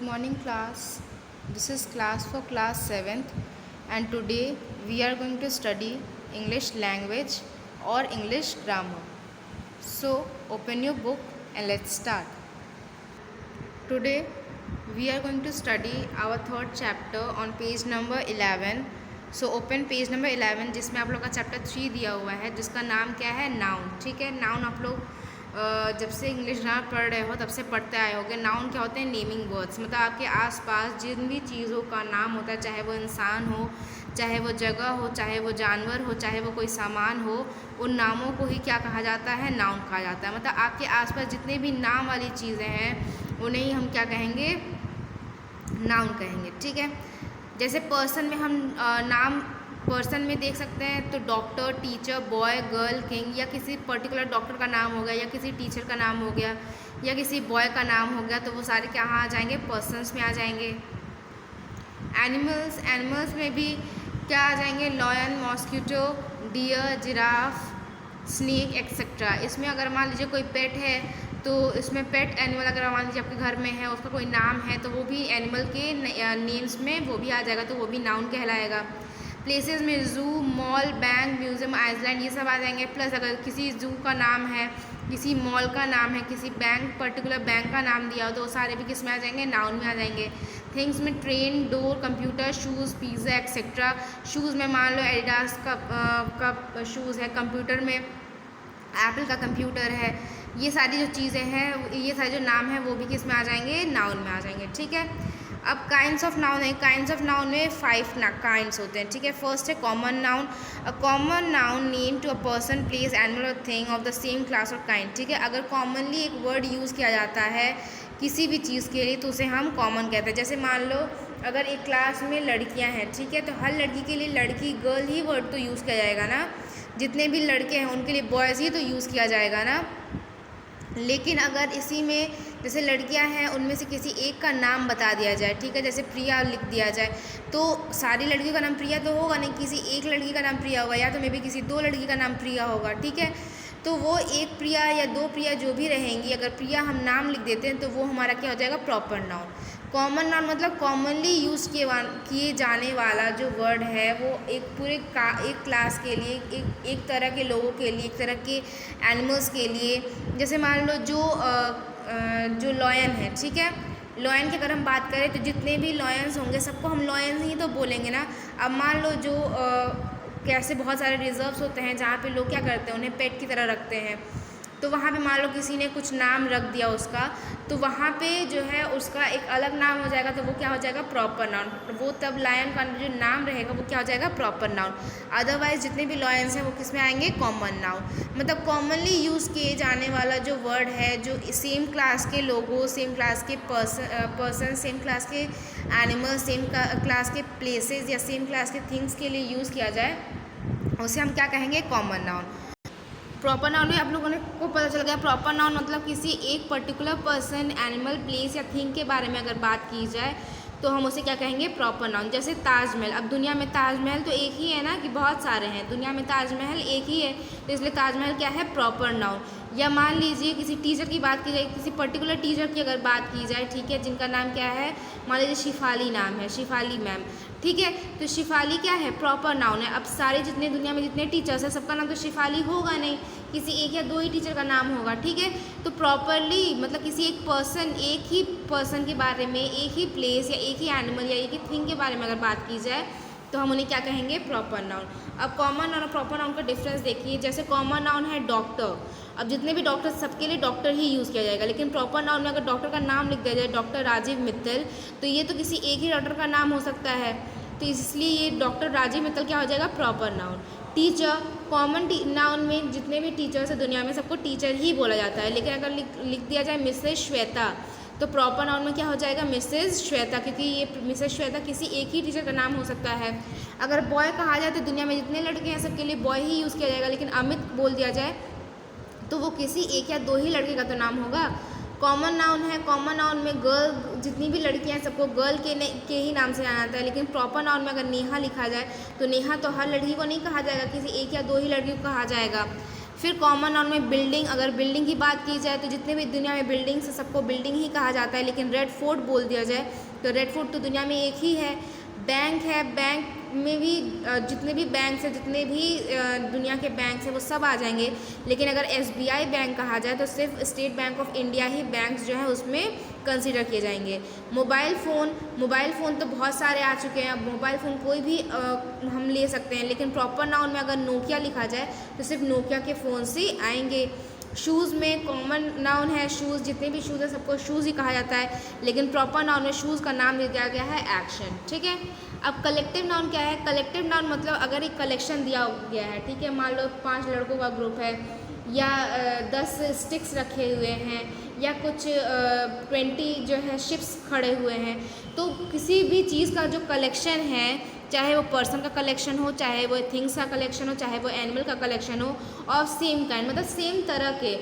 morning class. This is class for class 7th and today we are going to study English language or English grammar. So open your book and let's start. Today we are going to study our third chapter on page number 11. So open page number 11 जिसमें आप लोग का chapter 3 दिया हुआ है जिसका नाम क्या है नाउन. ठीक है, नाउन आप लोग जब से इंग्लिश ग्रामर पढ़ रहे हो तब से पढ़ते आए होंगे. नाउन क्या होते हैं? नेमिंग वर्ड्स, मतलब आपके आसपास जिन भी चीज़ों का नाम होता है, चाहे वो इंसान हो, चाहे वो जगह हो, चाहे वो जानवर हो, चाहे वो कोई सामान हो, उन नामों को ही क्या कहा जाता है? नाउन कहा जाता है. मतलब आपके आसपास जितने भी नाम वाली चीज़ें हैं उन्हें ही हम क्या कहेंगे? नाउन कहेंगे. ठीक है, जैसे पर्सन में हम नाम पर्सन में देख सकते हैं तो doctor, teacher, boy, girl, king, या किसी पर्टिकुलर डॉक्टर का नाम हो गया या किसी टीचर का नाम हो गया या किसी बॉय का नाम हो गया, तो वो सारे क्या आ जाएंगे? पर्सन्स में आ जाएंगे. एनिमल्स में भी क्या आ जाएंगे? Lion, mosquito, deer, giraffe, snake etcetera. इसमें अगर मान लीजिए कोई पेट है तो इसमें पेट एनिमल अगर मान लीजिए आपके घर में है, उसका कोई नाम है, तो वो भी एनिमल के नेम्स में वो भी आ जाएगा, तो वो भी नाउन कहलाएगा. प्लेसेस में zoo, mall, bank, museum, island, ये सब आ जाएंगे. प्लस अगर किसी ज़ू का नाम है, किसी मॉल का नाम है, किसी बैंक पर्टिकुलर बैंक का नाम दिया हो, तो वो सारे भी किस में आ जाएंगे? नाउन में आ जाएंगे. थिंग्स में train, door, computer, shoes, pizza etcetera. Shoes में मान लो एडिडास का शूज़ है, कंप्यूटर में एप्पल का कंप्यूटर है. ये सारी जो चीज़ें हैं, ये सारे जो नाम हैं वो भी किस में आ जाएंगे? नाउन में आ जाएंगे. ठीक है, अब काइंड्स ऑफ नाउन है. काइंड्स ऑफ नाउन में 5 काइंड्स होते हैं. ठीक है, फर्स्ट है common noun. A common noun name to a person, place, animal और thing of the same class और काइंड. ठीक है, अगर कॉमनली एक वर्ड यूज़ किया जाता है किसी भी चीज़ के लिए तो उसे हम कॉमन कहते हैं. जैसे मान लो अगर एक क्लास में लड़कियां हैं, ठीक है, तो हर लड़की के लिए लड़की, गर्ल ही वर्ड तो यूज़ किया जाएगा ना. जितने भी लड़के हैं उनके लिए बॉयज़ ही तो यूज़ किया जाएगा ना. लेकिन अगर इसी में जैसे लड़कियां हैं उनमें से किसी एक का नाम बता दिया जाए, ठीक है, जैसे प्रिया लिख दिया जाए, तो सारी लड़कियों का नाम प्रिया तो होगा नहीं, किसी एक लड़की का नाम प्रिया होगा, या तो मे बी किसी 2 लड़की का नाम प्रिया होगा. ठीक है, तो वो एक प्रिया या 2 प्रिया जो भी रहेंगी, अगर प्रिया हम नाम लिख देते हैं तो वो हमारा क्या हो जाएगा? Proper noun. कॉमन नाउन मतलब कॉमनली यूज़ किए जाने वाला जो वर्ड है वो एक पूरे एक क्लास के लिए, एक तरह के लोगों के लिए, एक तरह के एनिमल्स के लिए. जैसे मान लो जो लॉयन है, ठीक है, लॉयन की अगर हम बात करें तो जितने भी लॉयंस होंगे सबको हम लॉयंस ही तो बोलेंगे ना. अब मान लो जो कैसे बहुत सारे रिजर्व्स होते हैं जहाँ पे लोग क्या करते हैं, उन्हें पेट की तरह रखते हैं, तो वहाँ पे मान लो किसी ने कुछ नाम रख दिया उसका, तो वहाँ पे जो है उसका एक अलग नाम हो जाएगा, तो वो क्या हो जाएगा? Proper noun. वो तब लायन का जो नाम रहेगा वो क्या हो जाएगा? Proper noun. अदरवाइज जितने भी लॉयंस हैं वो किस में आएंगे? Common noun. मतलब कॉमनली यूज़ किए जाने वाला जो वर्ड है, जो सेम क्लास के लोगों, सेम क्लास के पर्सन, सेम क्लास के एनिमल, सेम क्लास के प्लेसेस या सेम क्लास के थिंग्स के लिए यूज़ किया जाए, उसे हम क्या कहेंगे? Common noun. प्रॉपर नाउन में आप लोगों को पता चल गया. प्रॉपर नाउन मतलब किसी एक पर्टिकुलर पर्सन, एनिमल, प्लेस या थिंग के बारे में अगर बात की जाए तो हम उसे क्या कहेंगे? Proper noun. जैसे ताजमहल. अब दुनिया में ताजमहल तो एक ही है ना कि बहुत सारे हैं? दुनिया में ताजमहल एक ही है, तो इसलिए ताजमहल क्या है? Proper noun. या मान लीजिए किसी टीचर की बात की जाए, किसी पर्टिकुलर टीचर की अगर बात की जाए, ठीक है, जिनका नाम क्या है, मान लीजिए शिफाली नाम है, शिफाली मैम, ठीक है, तो शिफाली क्या है? प्रॉपर नाउन है. अब सारे जितने दुनिया में जितने टीचर्स हैं सबका नाम तो शिफाली होगा नहीं, किसी एक या 2 ही टीचर का नाम होगा. ठीक है, तो प्रॉपरली मतलब किसी एक ही पर्सन के बारे में, एक ही प्लेस या एक ही एनिमल या एक ही थिंग के बारे में अगर बात की जाए तो हम उन्हें क्या कहेंगे? Proper noun. अब कॉमन नाउन और प्रॉपर नाउन का डिफरेंस देखिए. जैसे कॉमन नाउन है डॉक्टर. अब जितने भी डॉक्टर सबके लिए डॉक्टर ही यूज़ किया जाएगा, लेकिन प्रॉपर नाउन में अगर डॉक्टर का नाम लिख दिया जाए, डॉक्टर राजीव मित्तल, तो ये तो किसी एक ही डॉक्टर का नाम हो सकता है, तो इसलिए ये डॉक्टर राजीव मित्तल क्या हो जाएगा? Proper noun. Teacher. Common noun में जितने भी टीचर्स हैं दुनिया में सबको टीचर ही बोला जाता है, लेकिन अगर लिख दिया जाए मिसेज श्वेता, तो प्रॉपर नाउन में क्या हो जाएगा? मिसेज श्वेता, क्योंकि ये मिसेज श्वेता किसी एक ही टीचर का नाम हो सकता है. अगर बॉय कहा जाए तो दुनिया में जितने लड़के हैं सबके लिए बॉय ही यूज़ किया जाएगा, लेकिन अमित बोल दिया जाए तो वो किसी एक या 2 ही लड़के का तो नाम होगा. कॉमन नाउन है. कॉमन नाउन में गर्ल, जितनी भी लड़कियां हैं सबको गर्ल के ही नाम से जाना जाता है, लेकिन प्रॉपर नाउन में अगर नेहा लिखा जाए तो नेहा तो हर लड़की को नहीं कहा जाएगा, किसी एक या 2 ही लड़की को कहा जाएगा. फिर कॉमन नाउन में बिल्डिंग, अगर बिल्डिंग की बात की जाए तो जितने भी दुनिया में बिल्डिंग्स है सबको बिल्डिंग ही कहा जाता है, लेकिन रेड फोर्ट बोल दिया जाए तो रेड फोर्ट तो दुनिया में एक ही है। बैंक है, बैंक में भी जितने भी बैंक्स हैं, जितने भी दुनिया के बैंक्स हैं वो सब आ जाएंगे, लेकिन अगर SBI बैंक कहा जाए तो सिर्फ state bank of India he banks जो है उसमें कंसीडर किए जाएंगे। मोबाइल फ़ोन तो बहुत सारे आ चुके हैं, अब मोबाइल फ़ोन कोई भी हम ले सकते हैं, लेकिन प्रॉपर नाउन में अगर नोकिया लिखा जाए तो सिर्फ नोकिया के फ़ोन से आएंगे। शूज़ में कॉमन नाउन है शूज़, जितने भी शूज़ हैं सबको शूज़ ही कहा जाता है, लेकिन प्रॉपर नाउन में शूज़ का नाम दे दिया गया है एक्शन, ठीक है। अब कलेक्टिव नाउन क्या है? कलेक्टिव नाउन मतलब अगर एक कलेक्शन दिया गया है, ठीक है, मान लो 5 लड़कों का ग्रुप है या 10 स्टिक्स रखे हुए हैं या कुछ 20 जो है शिप्स खड़े हुए हैं, तो किसी भी चीज़ का जो कलेक्शन है, चाहे वो पर्सन का कलेक्शन हो, चाहे वो थिंग्स का कलेक्शन हो, चाहे वो एनिमल का कलेक्शन हो, और सेम काइंड मतलब सेम तरह के।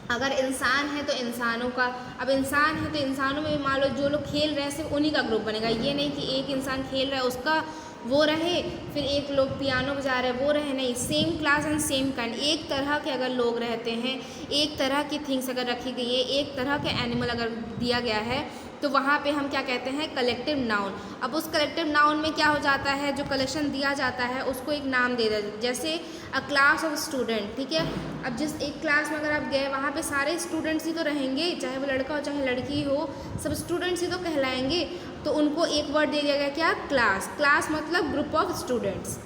अगर इंसान है तो इंसानों का, अब इंसान है तो इंसानों में भी मान लो जो लोग खेल रहे हैं सिर्फ उन्हीं का ग्रुप बनेगा, ये नहीं कि एक इंसान खेल रहा है उसका वो रहे, फिर एक लोग पियानो बजा रहे हैं वो रहे, नहीं, same class and same kind, एक तरह के अगर लोग रहते हैं, एक तरह की थिंग्स अगर रखी गई है, एक तरह के एनिमल अगर दिया गया है, तो वहाँ पे हम क्या कहते हैं? Collective noun. अब उस कलेक्टिव नाउन में क्या हो जाता है, जो कलेक्शन दिया जाता है उसको एक नाम दे दें, जैसे अ क्लास ऑफ स्टूडेंट, ठीक है। अब जिस एक क्लास में अगर आप गए वहाँ पे सारे स्टूडेंट्स ही तो रहेंगे, चाहे वो लड़का हो चाहे लड़की हो, सब स्टूडेंट्स ही तो कहलाएंगे, तो उनको एक वर्ड दे दिया गया, क्या? क्लास। क्लास मतलब group of students.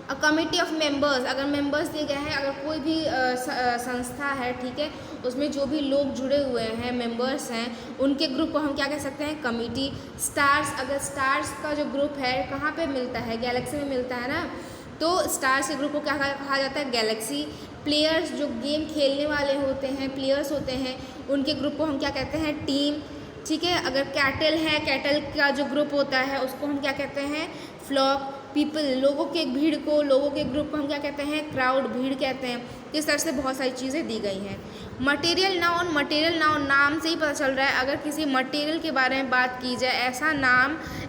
A committee of members, अगर मेंबर्स दिए गए हैं, अगर कोई भी संस्था है, ठीक है, उसमें जो भी लोग जुड़े हुए हैं, मेंबर्स हैं, उनके ग्रुप को हम क्या कह सकते हैं? कमिटी। स्टार्स, अगर स्टार्स का जो ग्रुप है कहाँ पे मिलता है? गैलेक्सी में मिलता है ना, तो स्टार्स के ग्रुप को क्या कहा जाता है? गैलेक्सी। प्लेयर्स, जो गेम खेलने वाले होते हैं, प्लेयर्स होते हैं, उनके ग्रुप को हम क्या कहते हैं? टीम, ठीक है। अगर कैटल है, कैटल का जो ग्रुप होता है उसको हम क्या कहते हैं? फ्लॉक। पीपल, लोगों के भीड़ को, लोगों के ग्रुप को हम क्या कहते हैं? क्राउड, भीड़ कहते हैं। इस तरह से बहुत सारी चीज़ें दी गई हैं। मटेरियल नाउन, मटेरियल नाउन नाम से ही पता चल रहा है, अगर किसी मटेरियल के बारे में बात की जाए,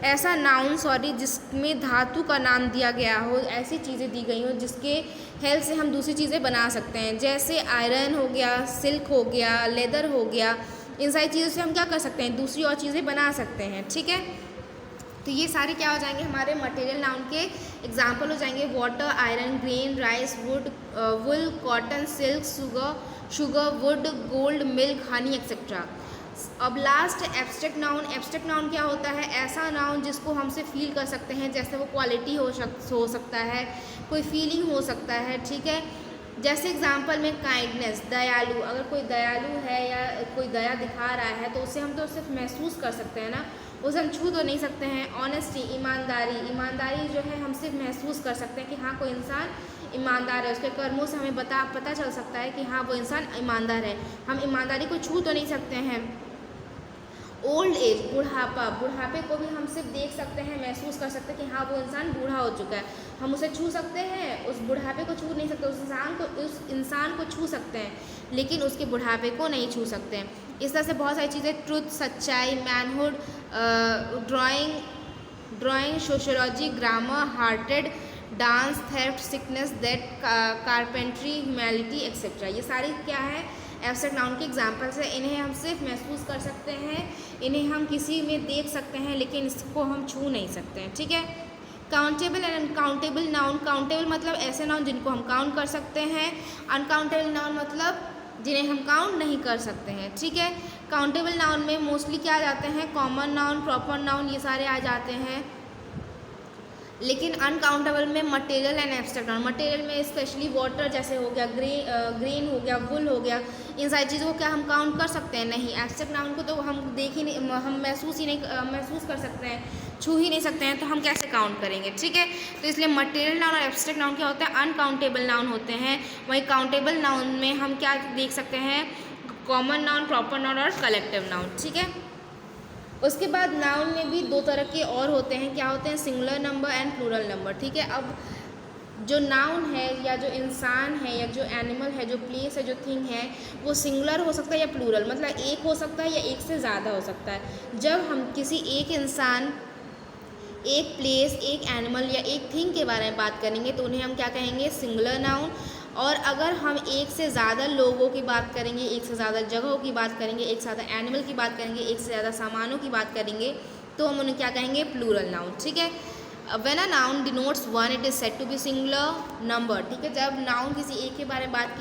ऐसा नाउन जिसमें धातु का नाम दिया गया हो, ऐसी चीज़ें दी गई हो जिसके हेल्प से हम दूसरी चीज़ें बना सकते हैं, जैसे आयरन हो गया, सिल्क हो गया, लेदर हो गया, इन सारी चीज़ों से हम क्या कर सकते हैं? दूसरी और चीज़ें बना सकते हैं, ठीक है। तो ये सारे क्या हो जाएंगे? हमारे मटेरियल नाउन के एग्जाम्पल हो जाएंगे। Water, iron, grain, rice, wood, wool, cotton, silk, sugar, wood, gold, milk, honey etcetera. अब last abstract noun. Abstract noun क्या होता है? ऐसा नाउन जिसको हमसे फील कर सकते हैं, जैसे वो क्वालिटी हो सकता है, कोई फीलिंग हो सकता है, ठीक है। जैसे एग्जाम्पल में काइंडनेस, दयालु, अगर कोई दयालु है या कोई दया दिखा रहा है तो उससे हम तो सिर्फ महसूस कर सकते हैं ना, उसे हम छू तो नहीं सकते हैं। ऑनेस्टी, ईमानदारी जो है हम सिर्फ महसूस कर सकते हैं कि हाँ कोई इंसान ईमानदार है, उसके कर्मों से हमें पता चल सकता है कि हाँ वो इंसान ईमानदार है, हम ईमानदारी को छू तो नहीं सकते हैं। ओल्ड एज, बुढ़ापे को भी हम सिर्फ देख सकते हैं, महसूस कर सकते हैं कि हाँ वो इंसान बूढ़ा हो चुका है, हम उसे छू सकते हैं, उस बुढ़ापे को छू नहीं सकते, उस इंसान को छू सकते हैं लेकिन उसके बुढ़ापे को नहीं छू सकते हैं। इस तरह से बहुत सारी चीज़ें, ट्रुथ, सच्चाई, manhood, drawing, sociology, grammar, hearted, dance, theft, sickness, death, carpentry, humanity etcetera, ये सारी क्या है? एब्स्ट्रैक्ट नाउन के एग्जाम्पल्स है। इन्हें हम सिर्फ महसूस कर सकते हैं, इन्हें हम किसी में देख सकते हैं लेकिन इसको हम छू नहीं सकते हैं, ठीक है। Countable and uncountable noun. Countable मतलब ऐसे नाउन जिनको हम काउंट कर सकते हैं, अनकाउंटेबल नाउन मतलब जिन्हें हम काउंट नहीं कर सकते हैं, ठीक है। काउंटेबल नाउन में मोस्टली क्या आ जाते हैं? कॉमन नाउन, प्रॉपर नाउन, ये सारे आ जाते हैं, लेकिन अनकाउंटेबल में material and abstract noun. Material में स्पेशली वाटर जैसे हो गया, ग्रेन हो गया, वुल हो गया, इन सारी चीज़ों को क्या हम काउंट कर सकते हैं? नहीं। एब्स्ट्रैक्ट नाउन को तो हम महसूस कर सकते हैं, छू ही नहीं सकते हैं, तो हम कैसे काउंट करेंगे, ठीक है। तो इसलिए मटेरियल नाउन और एब्स्ट्रैक्ट नाउन क्या होता है? अनकाउंटेबल नाउन होते हैं। वहीं काउंटेबल नाउन में हम क्या देख सकते हैं? कॉमन नाउन, प्रॉपर नाउन और कलेक्टिव नाउन, ठीक है। उसके बाद नाउन में भी दो तरह के और होते हैं, क्या होते हैं? Singular number and plural number, ठीक है। अब जो नाउन है या जो इंसान है या जो एनिमल है, जो प्लेस है, जो थिंग है, वो सिंगुलर हो सकता है या प्लूरल, मतलब एक हो सकता है या एक से ज़्यादा हो सकता है। जब हम किसी एक इंसान, एक प्लेस, एक एनिमल या एक थिंग के बारे में बात करेंगे तो उन्हें हम क्या कहेंगे? Singular noun. और अगर हम एक से ज़्यादा लोगों की बात करेंगे, एक से ज़्यादा जगहों की बात करेंगे, एक से ज़्यादा एनिमल की बात करेंगे, एक से ज़्यादा सामानों की बात करेंगे, तो हम उन्हें क्या कहेंगे? Plural noun. ठीक है। When a noun denotes one it is said to be singular number. ठीक है, जब नाउन किसी एक के बारे में बात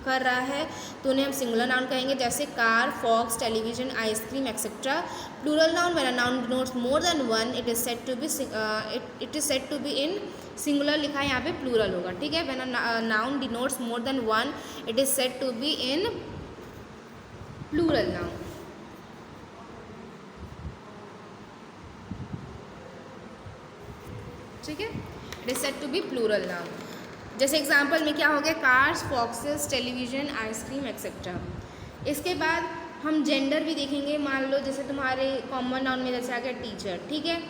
कर रहा है तो उन्हें हम सिंगुलर नाउन कहेंगे, जैसे car, fox, television, ice cream etcetera. Plural noun when a noun denotes more than one it is said to be in singular लिखा है यहाँ पे प्लूरल होगा। ठीक है, when a noun denotes more than one it is said to be in plural noun. ठीक है, it is said to be plural noun. जैसे एग्जांपल में क्या हो गया? Cars, foxes, television, ice cream etcetera. इसके बाद हम जेंडर भी देखेंगे। मान लो जैसे तुम्हारे कॉमन नाउन में जैसे आ गया टीचर। ठीक है,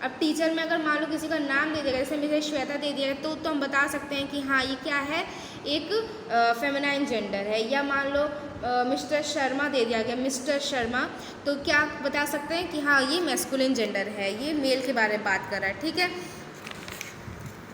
अब टीचर में अगर मान लो किसी का नाम दे दिया, जैसे मुझे श्वेता दे दिया, तो हम बता सकते हैं कि हाँ ये क्या है, एक फेमिनाइन जेंडर है। या मान लो मिस्टर शर्मा दे दिया गया, मिस्टर शर्मा, तो क्या बता सकते हैं कि हाँ ये मैस्कुलिन जेंडर है, ये मेल के बारे में बात कर रहा है। ठीक है,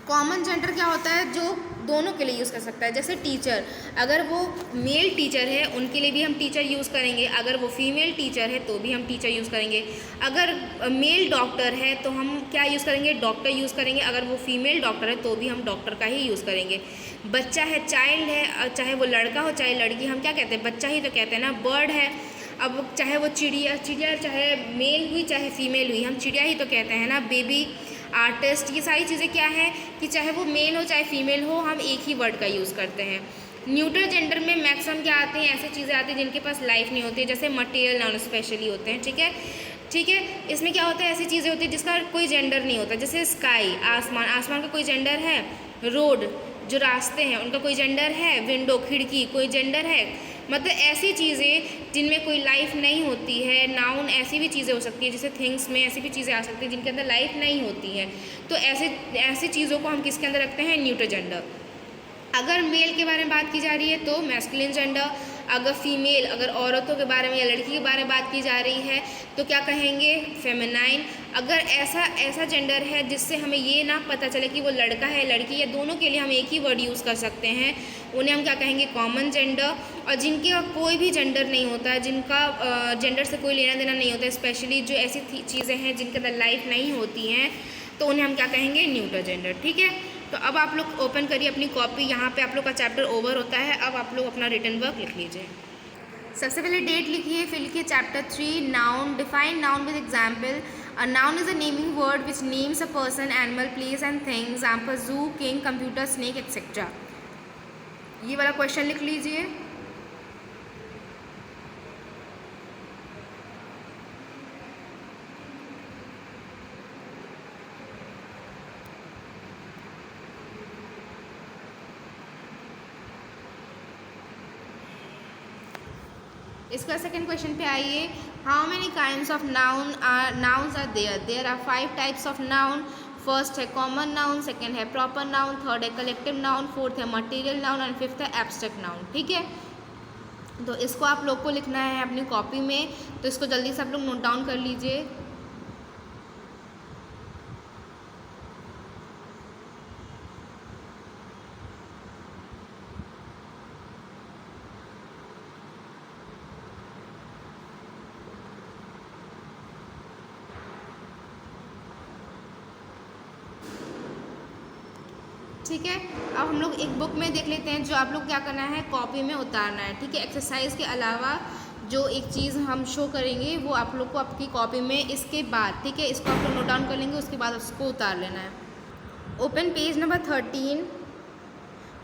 कॉमन जेंडर क्या होता है? जो दोनों के लिए यूज़ कर सकता है। जैसे टीचर, अगर वो मेल टीचर है उनके लिए भी हम टीचर यूज़ करेंगे, अगर वो फीमेल टीचर है तो भी हम टीचर यूज़ करेंगे। अगर मेल डॉक्टर है तो हम क्या यूज़ करेंगे? डॉक्टर यूज़ करेंगे। अगर वो फीमेल डॉक्टर है तो भी हम डॉक्टर का ही यूज़ करेंगे। बच्चा है, चाइल्ड है, चाहे वो लड़का हो चाहे लड़की, हम क्या कहते हैं? बच्चा ही तो कहते हैं ना। बर्ड है, अब चाहे वो चिड़िया चाहे मेल हुई चाहे फीमेल हुई, हम चिड़िया ही तो कहते हैं ना। बेबी, आर्टिस्ट, ये सारी चीज़ें क्या है कि चाहे वो मेल हो चाहे फीमेल हो, हम एक ही वर्ड का यूज़ करते हैं। न्यूट्रल जेंडर में मैक्सिमम क्या आते हैं? ऐसी चीज़ें आती हैं जिनके पास लाइफ नहीं होती है, जैसे मटेरियल नाउन स्पेशली होते हैं। ठीक है, इसमें क्या होता है? ऐसी चीज़ें होती हैं जिसका कोई जेंडर नहीं होता, जैसे स्काई, आसमान का कोई जेंडर है। रोड, जो रास्ते हैं उनका कोई जेंडर है। विंडो, खिड़की, कोई जेंडर है। मतलब ऐसी चीज़ें जिनमें कोई लाइफ नहीं होती है। नाउन ऐसी भी चीज़ें हो सकती है, जैसे थिंग्स में ऐसी भी चीज़ें आ सकती हैं जिनके अंदर लाइफ नहीं होती है, तो ऐसी चीज़ों को हम किसके अंदर रखते हैं? Neutral gender. अगर मेल के बारे में बात की जा रही है तो मैस्कुलिन जेंडर। अगर फीमेल, अगर औरतों के बारे में या लड़की के बारे में बात की जा रही है तो क्या कहेंगे? फेमिनाइन। अगर ऐसा जेंडर है जिससे हमें ये ना पता चले कि वो लड़का है लड़की, या दोनों के लिए हम एक ही वर्ड यूज़ कर सकते हैं, उन्हें हम क्या कहेंगे? Common gender. और जिनके कोई भी जेंडर नहीं होता है, जिनका जेंडर से कोई लेना देना नहीं होता है, स्पेशली जो ऐसी चीज़ें हैं जिनके अंदर लाइफ नहीं होती हैं, तो उन्हें हम क्या कहेंगे? Neutral gender. ठीक है, तो अब आप लोग ओपन करिए अपनी कॉपी। यहाँ पे आप लोग का चैप्टर ओवर होता है। अब आप लोग अपना रिटन वर्क लिख लीजिए। सबसे पहले डेट लिखिए, फिर लिखिए chapter 3 noun. Define noun with example. A noun is a naming word which names a person, animal, place and thing. Example जू, किंग, कंप्यूटर, स्नेक एक्सेट्रा। ये वाला क्वेश्चन लिख लीजिए। इसका सेकंड क्वेश्चन पे आइए। How many kinds of nouns are there are 5 types of noun. First है common noun, second है प्रॉपर नाउन, थर्ड है कलेक्टिव नाउन, फोर्थ है मटेरियल नाउन एंड फिफ्थ है एब्स्ट्रैक्ट नाउन। ठीक है, तो इसको आप लोग को लिखना है अपनी कॉपी में, तो इसको जल्दी से आप लोग नोट डाउन कर लीजिए। ठीक है, अब हम लोग एक बुक में देख लेते हैं जो आप लोग क्या करना है, कॉपी में उतारना है। ठीक है, एक्सरसाइज के अलावा जो एक चीज़ हम शो करेंगे वो आप लोग को आपकी कॉपी में इसके बाद, ठीक है, इसको आप लोग नोट डाउन कर लेंगे, उसके बाद उसको उतार लेना है। ओपन पेज नंबर 13,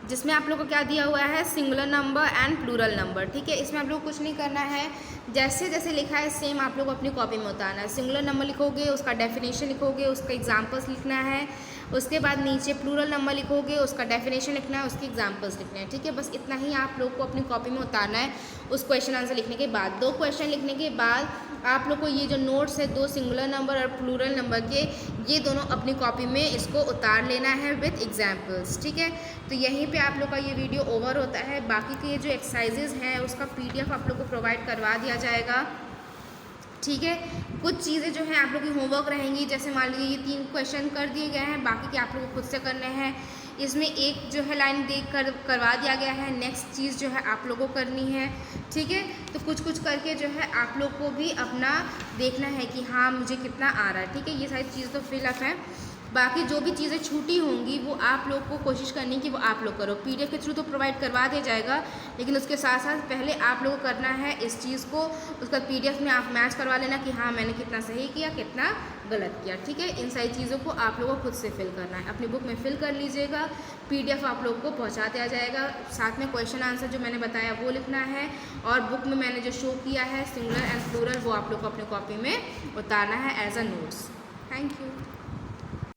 जिसमें आप लोग को क्या दिया हुआ है, singular number and plural number. ठीक है, इसमें आप लोग कुछ नहीं करना है, जैसे जैसे लिखा है सेम आप लोग अपनी कॉपी में उतारना है। सिंगुलर नंबर लिखोगे, उसका डेफिनेशन लिखोगे, उसका एग्जाम्पल्स लिखना है, उसके बाद नीचे प्लूरल नंबर लिखोगे, उसका डेफिनेशन लिखना है, उसके एग्जाम्पल्स लिखने हैं। ठीक है, बस इतना ही आप लोग को अपनी कॉपी में उतारना है। उस क्वेश्चन आंसर लिखने के बाद 2 क्वेश्चन लिखने के बाद आप लोग को ये जो नोट्स है 2 सिंगुलर नंबर और प्लूरल नंबर के, ये दोनों अपनी कॉपी में इसको उतार लेना है विथ एग्जाम्पल्स। ठीक है, तो यहीं पे आप लोग का ये वीडियो ओवर होता है। बाकी के ये जो एक्सरसाइजेज हैं उसका PDF आप लोग को प्रोवाइड करवा दिया जाएगा। ठीक है, कुछ चीज़ें जो हैं आप लोग की होमवर्क रहेंगी, जैसे मान लीजिए ये 3 क्वेश्चन कर दिए गए हैं, बाकी के आप लोग को खुद से करने हैं। इसमें एक जो है लाइन देख कर करवा दिया गया है। नेक्स्ट चीज़ जो है आप लोगों को करनी है, ठीक है। तो कुछ कुछ करके जो है आप लोग को भी अपना देखना है कि हाँ मुझे कितना आ रहा है, ठीक है। ये सारी चीज़ तो फिलअप है, बाकी जो भी चीज़ें छूटी होंगी वो आप लोग को कोशिश करनी कि वो आप लोग करो। पीडीएफ के थ्रू तो प्रोवाइड करवा दिया जाएगा, लेकिन उसके साथ साथ पहले आप लोगों को करना है इस चीज़ को, उसका पीडीएफ में आप मैच करवा लेना कि हाँ मैंने कितना सही किया कितना गलत किया, ठीक है। इन सारी चीज़ों को आप लोगों को खुद से फिल करना है, अपनी बुक में फिल कर लीजिएगा। पीडीएफ आप लोगों को पहुँचा दिया जाएगा, साथ में क्वेश्चन आंसर जो मैंने बताया वो लिखना है, और बुक में मैंने जो शो किया है सिंगुलर एंड प्लूरल वो आप लोग को अपनी कॉपी में उतारना है as a notes. Thank you.